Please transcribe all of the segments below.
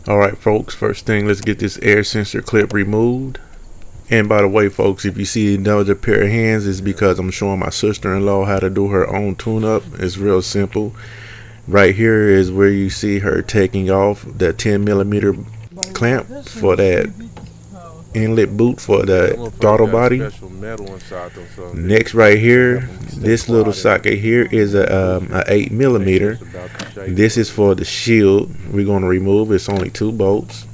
Alright folks, first thing, let's get this air sensor clip removed. And by the way folks, if you see another pair of hands, it's because I'm showing my sister-in-law how to do her own tune-up. It's real simple. Right here is where you see her taking off the 10mm clamp for that inlet boot for the throttle body. Next right here, this little socket here is a 8mm. This is for the shield. We're going to remove. It's only 2 bolts,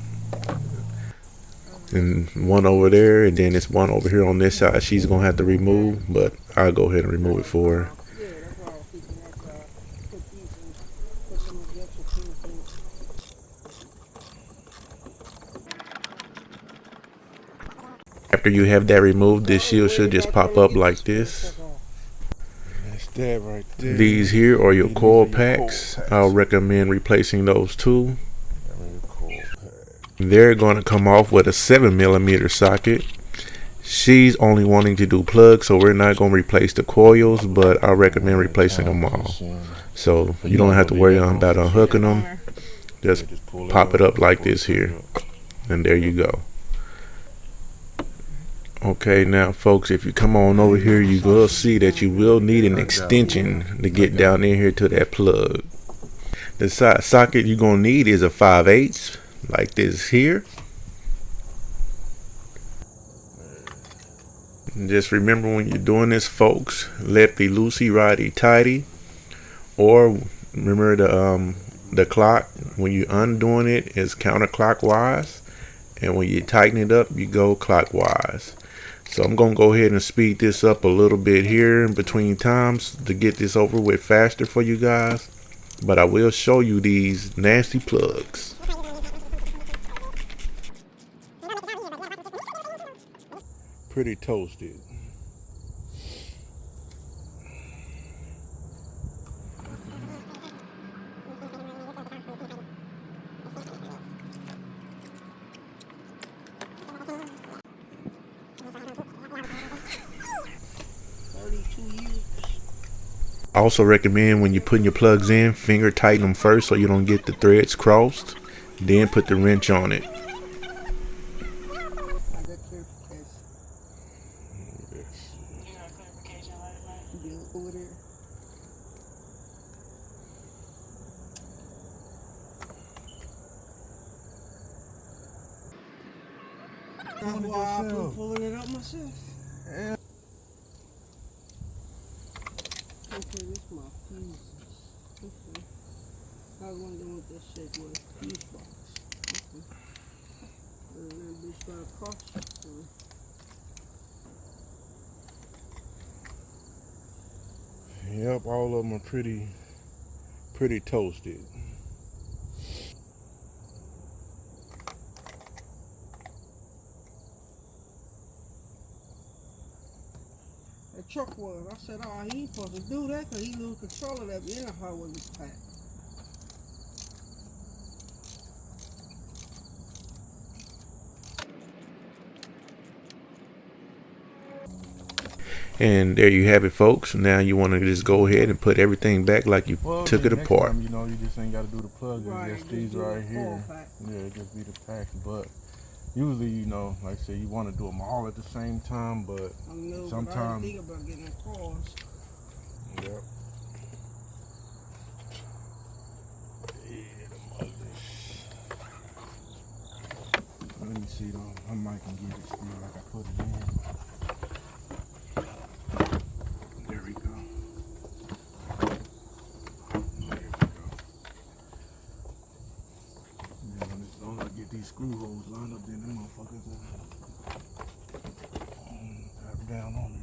and one over there, and then it's one over here on this side she's gonna have to remove, but I'll go ahead and remove it for her. After you have that removed, this shield should just pop up like this. That's that right there. These here are your coil packs. I'll recommend replacing those too. They're going to come off with a 7mm socket. She's only wanting to do plugs, so we're not going to replace the coils, but I recommend replacing them all. So you don't have to worry about unhooking them. Just pop it up like this here, and there you go. Okay, now folks, if you come on over here, you will see that you will need an extension to get down in here to that plug. The socket you're going to need is a 5/8, like this here. And just remember, when you're doing this folks, lefty loosey, righty tighty, or remember the clock, when you're undoing it, is counterclockwise, and when you tighten it up, you go clockwise. So I'm gonna go ahead and speed this up a little bit here in between times to get this over with faster for you guys, but I will show you these nasty plugs. Pretty toasted. I also recommend when you're putting your plugs in, finger tighten them first so you don't get the threads crossed, then put the wrench on it. That's why I been pulling it up myself. Yeah. Okay, this is my fuses. Okay. I was wondering what that shit was. Fuse box. Okay. That bitch got a cross. Yep, all of them are pretty toasted. That truck was. I said, oh, he ain't supposed to do that because he lose control of that inner hardware pack. And there you have it folks. Now you want to just go ahead and put everything back like you took it apart. Time, you just ain't got to do the plug. Right, just these right here. Yeah, just be the packs. But usually, like I said, you want to do them all at the same time. But sometimes I think about getting the coils. Yep. Let me see though. I might can get it still like I put it in. There we go. As long as I get these screw holes lined up, then them motherfuckers will tap down on me.